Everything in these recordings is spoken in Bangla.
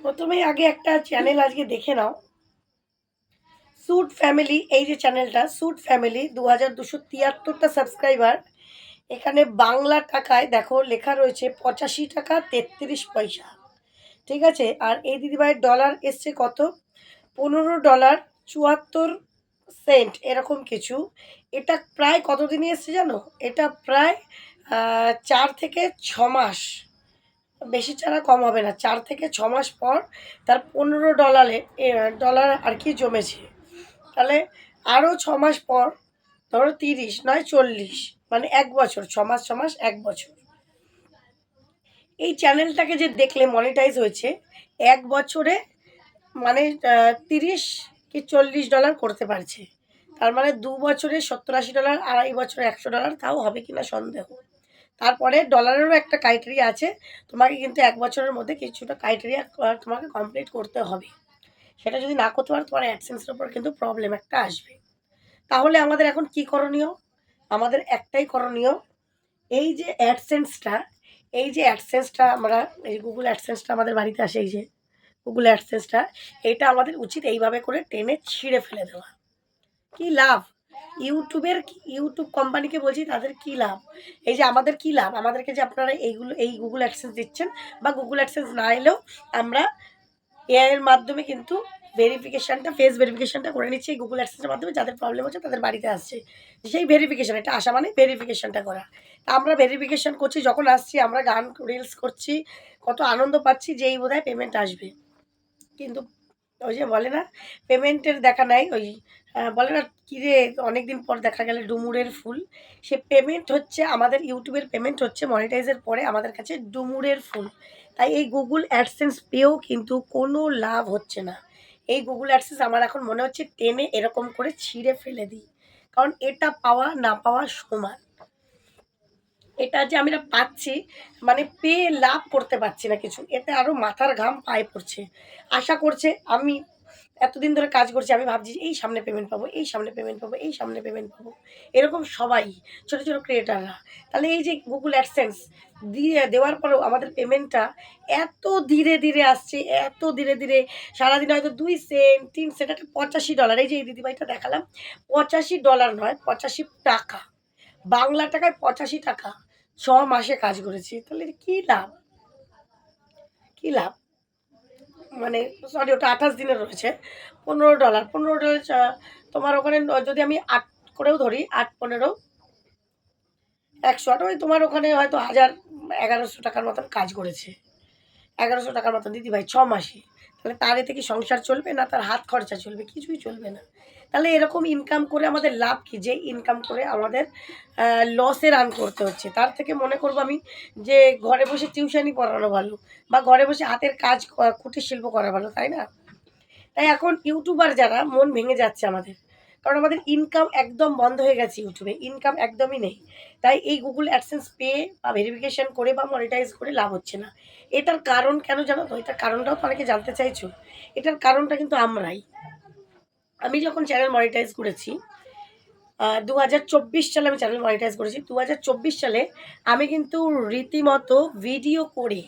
প্রথমেই আগে একটা চ্যানেল আজকে দেখে নাও, স্যুট ফ্যামিলি। এই যে চ্যানেলটা স্যুট ফ্যামিলি, 2273টা সাবস্ক্রাইবার। এখানে বাংলা টাকায় দেখো লেখা রয়েছে 85 টাকা 33 পয়সা, ঠিক আছে। আর এই দিদিভাইয়ের ডলার এসছে কত, $15.74 এরকম কিছু। এটা প্রায় কতদিনই এসছে জানো, এটা প্রায় 4 থেকে 6 মাস, বেশি ছাড়া কম হবে না। 4 থেকে 6 মাস পর তার $15 আর কি জমেছে। তাহলে আরও 6 মাস পর ধরো 30 নয় 40, মানে 1 বছর, 6 মাস 6 মাস 1 বছর। এই চ্যানেলটাকে যে দেখলে মনিটাইজ হয়েছে 1 বছরে, মানে 30 কি 40 ডলার করতে পারছে। তার মানে 2 বছরে $70-80, 2.5 বছরে $100, তাও হবে কিনা সন্দেহ। তারপরে ডলারেরও একটা ক্রাইটেরিয়া আছে, তোমাকে কিন্তু 1 বছরের মধ্যে কিছুটা ক্রাইটেরিয়া তোমাকে কমপ্লিট করতে হবে। সেটা যদি না করতে পারো তোমার অ্যাডসেন্সের উপর কিন্তু প্রবলেম একটা আসবে। তাহলে আমাদের এখন কি করণীয়, আমাদের একটাই করণীয়, এই যে অ্যাডসেন্সটা, আমরা এই গুগল অ্যাডসেন্সটা আমাদের বাড়িতে আসে, এই যে গুগল অ্যাডসেন্সটা, এটা আমাদের উচিত এইভাবে করে টেনে ছিঁড়ে ফেলে দেওয়া। কি লাভ ইউটিউব কোম্পানিকে বলছি, তাদের কি লাভ? এই যে আমাদের কি লাভ, আমাদেরকে যে আপনারা এই গুগল অ্যাডসেন্স দিচ্ছেন, বা গুগল অ্যাডসেন্স না এলেও আমরা এআই এর মাধ্যমে কিন্তু ফেস ভেরিফিকেশনটা করে নিচ্ছি এই গুগল অ্যাডসেন্সের মাধ্যমে। যাদের প্রবলেম হচ্ছে তাদের বাড়িতে আসছে, সেই ভেরিফিকেশন, এটা আসা মানে ভেরিফিকেশনটা করা। তা আমরা ভেরিফিকেশন করছি, যখন আসছি আমরা গান রিলস করছি, কত আনন্দ পাচ্ছি যে এই বোধহয় পেমেন্ট আসবে। কিন্তু ওই যে বলে না, পেমেন্টের দেখা নাই, ওই বলে না কী রে, অনেকদিন পর দেখা গেলে ডুমুরের ফুল। সে পেমেন্ট হচ্ছে, আমাদের ইউটিউবের পেমেন্ট হচ্ছে মনিটাইজের পরে আমাদের কাছে ডুমুরের ফুল। তাই এই গুগল অ্যাডসেন্স পেয়েও কিন্তু কোনো লাভ হচ্ছে না। এই গুগল অ্যাডসেন্স আমার এখন মনে হচ্ছে টেনে এরকম করে ছিঁড়ে ফেলে দিই, কারণ এটা পাওয়া না পাওয়া সমান। এটা যে আমরা পাচ্ছি, মানে পেয়ে লাভ করতে পারছি না কিছু, এতে আরও মাথার ঘাম পায়ে পড়ছে। আশা করছে, আমি এতদিন ধরে কাজ করছি, আমি ভাবছি এই সামনে পেমেন্ট পাবো, এই সামনে পেমেন্ট পাবো, এই সামনে পেমেন্ট পাবো, এরকম সবাই ছোটো ছোটো ক্রিয়েটাররা। তাহলে এই যে গুগল অ্যাডসেন্স দেওয়ার পরেও আমাদের পেমেন্টটা এত ধীরে ধীরে আসছে, এত ধীরে ধীরে, সারাদিন হয়তো 2 সেন্ট 3 সেন্ট, একটা $85। এই যে এই দিদিভাইটা দেখালাম, $85 নয়, 85 টাকা, বাংলা টাকায় 85 টাকা, 6 মাসে কাজ করেছি। তাহলে কী লাভ, কী লাভ? মানে সরি, ওটা 28 দিনের রয়েছে। $15, তোমার ওখানে যদি আমি 8 করেও ধরি, 8 15 108, ওই তোমার ওখানে হয়তো 1100 টাকার মতন কাজ করেছে। 1100 টাকার মতন দিদিভাই 6 মাসে। তাহলে তার এতে কি সংসার চলবে, না তার হাত খরচা চলবে? কিছুই চলবে না। তাহলে এরকম ইনকাম করে আমাদের লাভ কী? যে ইনকাম করে আমাদের লসে রান করতে হচ্ছে, তার থেকে মনে করবো আমি যে ঘরে বসে টিউশনি পড়ানো ভালো, বা ঘরে বসে হাতের কাজ কুটির শিল্প করা ভালো, তাই না? তাই এখন ইউটিউবার যারা, মন ভেঙে যাচ্ছে আমাদের, কারণ আমাদের ইনকাম একদম বন্ধ হয়ে গেছে, ইউটিউবে ইনকাম একদমই নেই। তাই এই গুগল অ্যাডসেন্স পেয়ে বা ভেরিফিকেশন করে বা মনিটাইজ করে লাভ হচ্ছে না। এটার কারণ কেন জানো তো? এটার কারণটাও তো অনেকে জানতে চাইছো। এটার কারণটা কিন্তু আমরাই। আমি যখন চ্যানেল মনিটাইজ করেছি, 2024 সালে আমি চ্যানেল মনিটাইজ করেছি। 2024 সালে আমি কিন্তু রীতিমতো ভিডিও করে,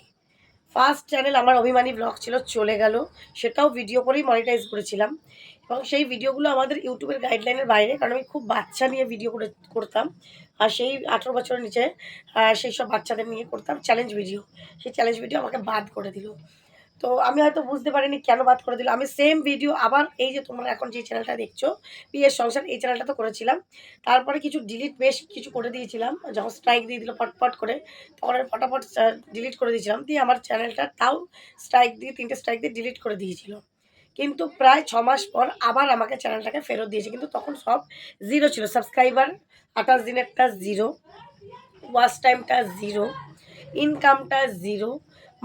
ফার্স্ট চ্যানেল আমার অভিমানী ব্লগ ছিল, চলে গেল, সেটাও ভিডিও করেই মনিটাইজ করেছিলাম। এবং সেই ভিডিওগুলো আমাদের ইউটিউবের গাইডলাইনের বাইরে, কারণ আমি খুব বাচ্চা নিয়ে ভিডিও করতাম। আর সেই 18 বছরের নিচে সেই সব বাচ্চাদের নিয়ে করতাম চ্যালেঞ্জ ভিডিও। সেই চ্যালেঞ্জ ভিডিও আমাকে বাদ করে দিল। তো আমি হয়তো বুঝতে পারিনি কেন বাদ করে দিল। আমি সেম ভিডিও আবার এই যে তোমরা এখন যে চ্যানেলটা দেখছো, পিএস সংসার, এই চ্যানেলটা তো করেছিলাম। তারপরে কিছু বেশ কিছু করে দিয়েছিলাম, যখন স্ট্রাইক দিয়ে দিল পটপট করে, তখন আমি ফটাফট ডিলিট করে দিয়েছিলাম। দিয়ে আমার চ্যানেলটা তাও স্ট্রাইক দিয়ে, 3টে স্ট্রাইক দিয়ে ডিলিট করে দিয়েছিল। কিন্তু প্রায় 6 মাস পর আবার আমাকে চ্যানেলটাকে ফেরত দিয়েছে, কিন্তু তখন সব জিরো ছিল। সাবস্ক্রাইবার 28 দিনেরটা জিরো, ওয়াচ টাইমটা জিরো, ইনকামটা জিরো,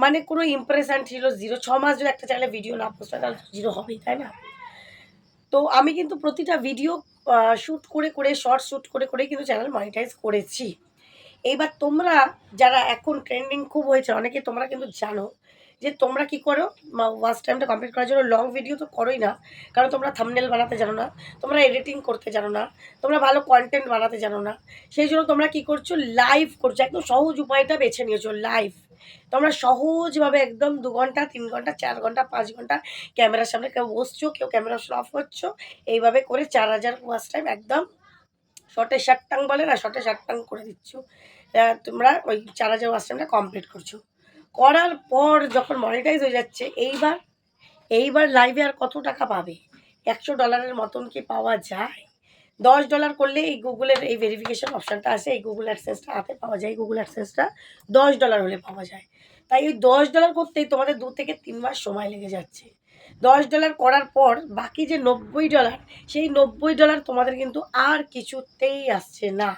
মানে কোনো ইমপ্রেশন ছিল জিরো। 6 মাস যদি একটা চ্যানেলে ভিডিও না পোস্ট হয়, তাহলে জিরো হবেই, তাই না? তো আমি কিন্তু প্রতিটা ভিডিও শ্যুট করে করে, শর্ট শ্যুট করে করেই কিন্তু চ্যানেল মনিটাইজ করেছি। এইবার তোমরা যারা এখন ট্রেন্ডিং খুব হয়েছে, অনেকে তোমরা কিন্তু জানো যে তোমরা কি করো, ওয়াচ টাইমটা কমপ্লিট করার জন্য লং ভিডিও তো করোই না, কারণ তোমরা থাম্বনেল বানাতে জানো না, তোমরা এডিটিং করতে জানো না, তোমরা ভালো কন্টেন্ট বানাতে জানো না। সেই জন্য তোমরা কি করছো, লাইভ করছো, একদম সহজ উপায়টা বেছে নিয়েছো, লাইভ। তোমরা সহজভাবে একদম 2 ঘন্টা 3 ঘন্টা 4 ঘন্টা 5 ঘন্টা ক্যামেরার সামনে কেউ বসছো, কেউ ক্যামেরা অফ করছো, এইভাবে করে 4000 ওয়াচ টাইম একদম শর্টে শার্টাং বলে না, শর্টে শার্টাং করে দিচ্ছ। তোমরা ওই 4000 ওয়াচ টাইমটা কমপ্লিট করছো। করার পর যখন মনিটাইজ হয়ে যাচ্ছে, এইবার লাইভে আর কত টাকা পাবে? $100 মতন কি পাওয়া যায়? $10 করলে এই গুগলের এই ভেরিফিকেশন অপশানটা আছে, এই গুগল অ্যাডসেন্সটা হাতে পাওয়া যায়। গুগল অ্যাডসেন্সটা $10 হলে পাওয়া যায়। তাই ওই $10 করতেই তোমাদের 2 থেকে 3 মাস সময় লেগে যাচ্ছে। $10 করার পর বাকি যে $90, সেই $90 তোমাদের কিন্তু আর কিছুতেই আসছে না।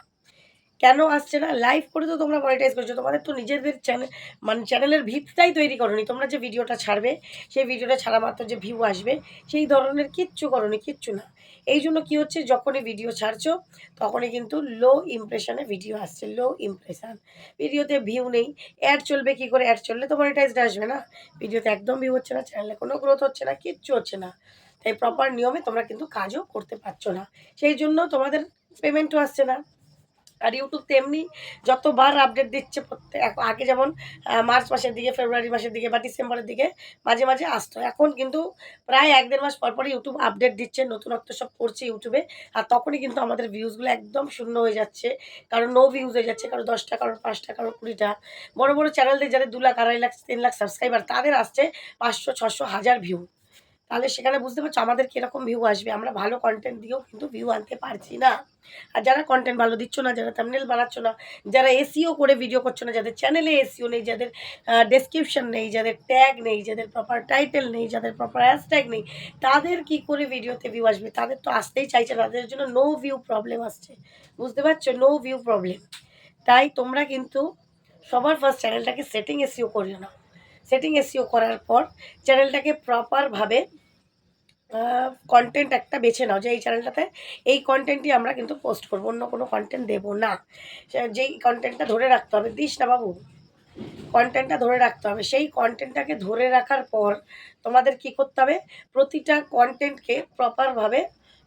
কেন আসছে না? লাইভ করে তো তোমরা মনিটাইজ করছো। তোমাদের তো নিজেদের মানে চ্যানেলের ভিতটাই তৈরি করোনি। তোমরা যে ভিডিওটা ছাড়বে, সেই ভিডিওটা ছাড়া মাত্র যে ভিউ আসবে, সেই ধরনের কিচ্ছু করোনি, কিচ্ছু না। এই জন্য কী হচ্ছে, যখনই ভিডিও ছাড়ছো, তখনই কিন্তু লো ইমপ্রেশনে ভিডিও আসছে, লো ইমপ্রেশন। ভিডিওতে ভিউ নেই, অ্যাড চলবে কী করে? অ্যাড চললে তো মনিটাইজড আসবে না। ভিডিওতে একদম ভিউ হচ্ছে না, চ্যানেলে কোনো গ্রোথ হচ্ছে না, কিচ্ছু হচ্ছে না। তাই প্রপার নিয়মে তোমরা কিন্তু কাজও করতে পারছো না। সেই জন্য তোমাদের পেমেন্টও আসছে না। আর ইউটিউব তেমনি যতবার আপডেট দিচ্ছে আগে যেমন মার্চ মাসের দিকে, ফেব্রুয়ারি মাসের দিকে বা ডিসেম্বরের দিকে মাঝে মাঝে আসতো। এখন কিন্তু প্রায় 1-1.5 মাস পরই ইউটিউব আপডেট দিচ্ছে, নতুনত্ব সব করছে ইউটিউবে। আর তখনই কিন্তু আমাদের ভিউজগুলো একদম শূন্য হয়ে যাচ্ছে। কারো নো ভিউজ হয়ে যাচ্ছে, কারো 10টা, কারোর 5টা, কারোর 20টা। বড় বড় চ্যানেলদের যাদের 2 লাখ, 2.5 লাখ, 3 লাখ সাবস্ক্রাইবার, তাদের আসছে 500, 600, 1000 ভিউ। তাহলে সেখানে বুঝতে পারছো আমাদের কীরকম ভিউ আসবে। আমরা ভালো কন্টেন্ট দিয়েও কিন্তু ভিউ আনতে পারছি না। আর যারা কন্টেন্ট ভালো দিচ্ছ না, যারা থাম্বনেল বানাচ্ছ না, যারা এসইও করে ভিডিও করছো না, যাদের চ্যানেলে এসইও নেই, যাদের ডেসক্রিপশন নেই, যাদের ট্যাগ নেই, যাদের প্রপার টাইটেল নেই, যাদের প্রপার হ্যাশট্যাগ নেই, তাদের কি করে ভিডিওতে ভিউ আসবে? তাদের তো আসতেই চাইছে না, তাদের জন্য নো ভিউ প্রবলেম আসছে। বুঝতে পারছো? No view problem. তাই তোমরা কিন্তু সবার ফার্স্ট চ্যানেলটাকে সেটিং এসইও করে নাও। সেটিং এসইও করার পর চ্যানেলটাকে প্রপারভাবে কন্টেন্ট একটা বেছে নাও, যে এই চ্যানেলটাতে এই কন্টেন্টই আমরা কিন্তু পোস্ট করবো, অন্য কোনো কন্টেন্ট দেবো না। যেই কন্টেন্টটা ধরে রাখতে হবে, দিস না বাবু, কন্টেন্টটা ধরে রাখতে হবে। সেই কন্টেন্টটাকে ধরে রাখার পর তোমাদের কি করতে হবে? প্রতিটা কন্টেন্টকে প্রপারভাবে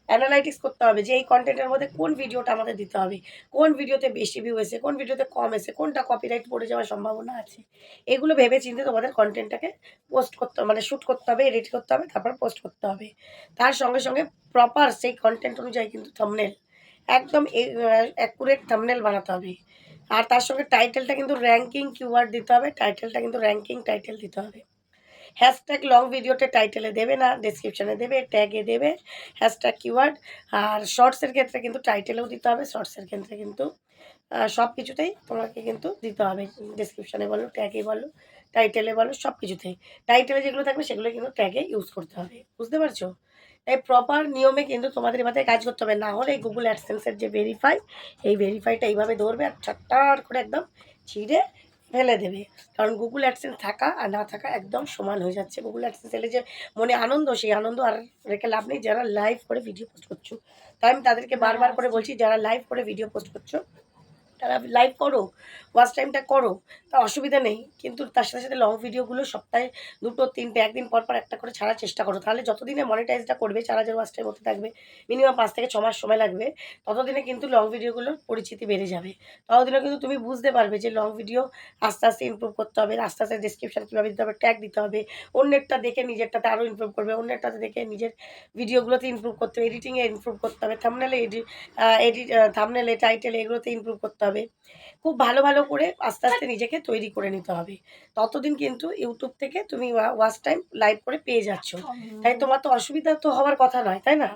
অ্যানালাইটিক্স করতে হবে, যে এই কন্টেন্টের মধ্যে কোন ভিডিওটা আমাদের দিতে হবে, কোন ভিডিওতে বেশি ভিউ এসে, কোন ভিডিওতে কম এসে, কোনটা কপিরাইট পড়ে যাওয়ার সম্ভাবনা আছে। এগুলো ভেবে চিন্তে তোমাদের কন্টেন্টটাকে পোস্ট করতে হবে, মানে শ্যুট করতে হবে, এডিট করতে হবে, তারপর পোস্ট করতে হবে। তার সঙ্গে সঙ্গে প্রপার সেই কন্টেন্ট অনুযায়ী কিন্তু থাম্বনেল একদম অ্যাকুরেট থাম্বনেল বানাতে হবে। আর তার সঙ্গে টাইটেলটা কিন্তু র্যাঙ্কিং কিওয়ার্ড দিতে হবে, টাইটেলটা কিন্তু র্যাঙ্কিং টাইটেল দিতে হবে। হ্যাশট্যাগ লং ভিডিওতে টাইটেলে দেবে না, ডেসক্রিপশানে দেবে, ট্যাগে দেবে হ্যাশট্যাগ কিওয়ার্ড। আর শর্টসের ক্ষেত্রে কিন্তু টাইটেলেও দিতে হবে, শর্টসের ক্ষেত্রে কিন্তু সব কিছুতেই তোমাকে কিন্তু দিতে হবে। ডেসক্রিপশানে বলো, ট্যাগে বলো, টাইটেলে বলো, সব কিছুতেই টাইটেলে যেগুলো থাকবে সেগুলো কিন্তু ট্যাগে ইউজ করতে হবে। বুঝতে পারছো? তাই প্রপার নিয়মে কিন্তু তোমাদের এবার কাজ করতে হবে। না হলে এই গুগল অ্যাডসেন্সের যে ভেরিফাই, এই ভেরিফাইটা এইভাবে ধরবে আর ছাট্টার করে একদম ছিঁড়ে ফেলে দেবে। কারণ গুগল অ্যাডসেন্স থাকা আর না থাকা একদম সমান হয়ে যাচ্ছে। গুগল অ্যাডসেন্স এলে যে মনে আনন্দ, সেই আনন্দ আর রেখে লাভ নেই যারা লাইভ করে ভিডিও পোস্ট করছো। তাই আমি তাদেরকে বারবার করে বলছি, যারা লাইভ করে ভিডিও পোস্ট করছো, তারা লাইভ করো, ওয়াচ টাইমটা করো, তা অসুবিধা নেই। কিন্তু তার সাথে সাথে লং ভিডিওগুলো সপ্তাহে 2টো 3টে, একদিন পর পর একটা করে ছাড়ার চেষ্টা করো। তাহলে যতদিনে মনিটাইজটা করবে, 4000 ওয়াচ টাইম হতে থাকবে, মিনিমাম 5 থেকে 6 মাস সময় লাগবে, ততদিনে কিন্তু লং ভিডিওগুলোর পরিচিতি বেড়ে যাবে। ততদিনে কিন্তু তুমি বুঝতে পারবে যে লং ভিডিও আস্তে আস্তে ইমপ্রুভ করতে হবে, আস্তে আস্তে ডেসক্রিপশন কীভাবে দিতে হবে, ট্যাগ দিতে হবে, অন্যেরটা দেখে নিজেরটাতে আরও ইমপ্রুভ করবে, অন্যেরটাতে দেখে নিজের ভিডিওগুলোতে ইমপ্রুভ করতে হবে, এডিটিংয়ে ইমপ্রুভ করতে হবে, থাম্বনেলে থাম্বনেলে, টাইটেলে এগুলোতে ইমপ্রুভ করতে হবে। খুব ভালো ভালো করে আস্তে আস্তে নিজেকে তৈরি করে নিতে হবে। ততদিন কিন্তু ইউটিউব থেকে তুমি ওয়াচ টাইম লাইভ করে পেয়ে যাচ্ছ। তাই তোমার তো অসুবিধা তো হওয়ার কথা নয়, তাই না?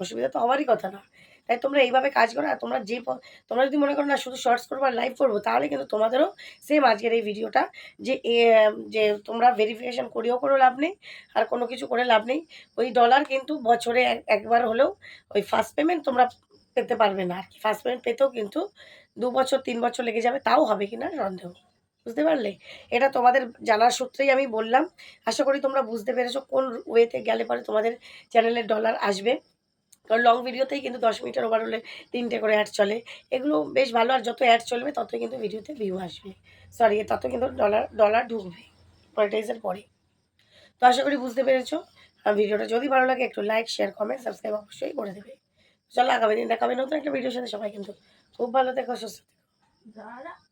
অসুবিধা তো হওয়ারই কথা না। তাই তোমরা এইভাবে কাজ করো। আর তোমরা তোমরা যদি মনে করো না শুধু শর্টস করবো আর লাইভ করবো, তাহলে কিন্তু তোমাদেরও সেম আজকের এই ভিডিওটা যে তোমরা ভেরিফিকেশন করেও কোনো লাভ নেই, আর কোনো কিছু করে লাভ নেই। ওই ডলার কিন্তু বছরে একবার হলেও ওই ফার্স্ট পেমেন্ট তোমরা পেতে পারবে না আর কি। ফার্স্ট পেমেন্ট পেতেও কিন্তু 2 বছর 3 বছর লেগে যাবে, তাও হবে কিনা সন্দেহ। বুঝতে পারলে? এটা তোমাদের জানার সূত্রেই আমি বললাম। আশা করি তোমরা বুঝতে পেরেছো কোন ওয়েতে গেলে পরে তোমাদের চ্যানেলে ডলার আসবে। কারণ লং ভিডিওতেই কিন্তু 10 মিনিটের ওভার হলে 3টে করে অ্যাড চলে। এগুলো বেশ ভালো। আর যত অ্যাড চলবে ততই কিন্তু ভিডিওতে ভিউ আসবে। সরি, তত কিন্তু ডলার ঢুকবে মনিটাইজের পরে। তো আশা করি বুঝতে পেরেছো। ভিডিওটা যদি ভালো লাগে একটু লাইক, শেয়ার, কমেন্ট, সাবস্ক্রাইব অবশ্যই করে দেবে। চলো আগামী দিন দেখা হবে নতুন একটা ভিডিওর সাথে। সবাই কিন্তু খুব ভালো থেকো, সুস্থ থেকো।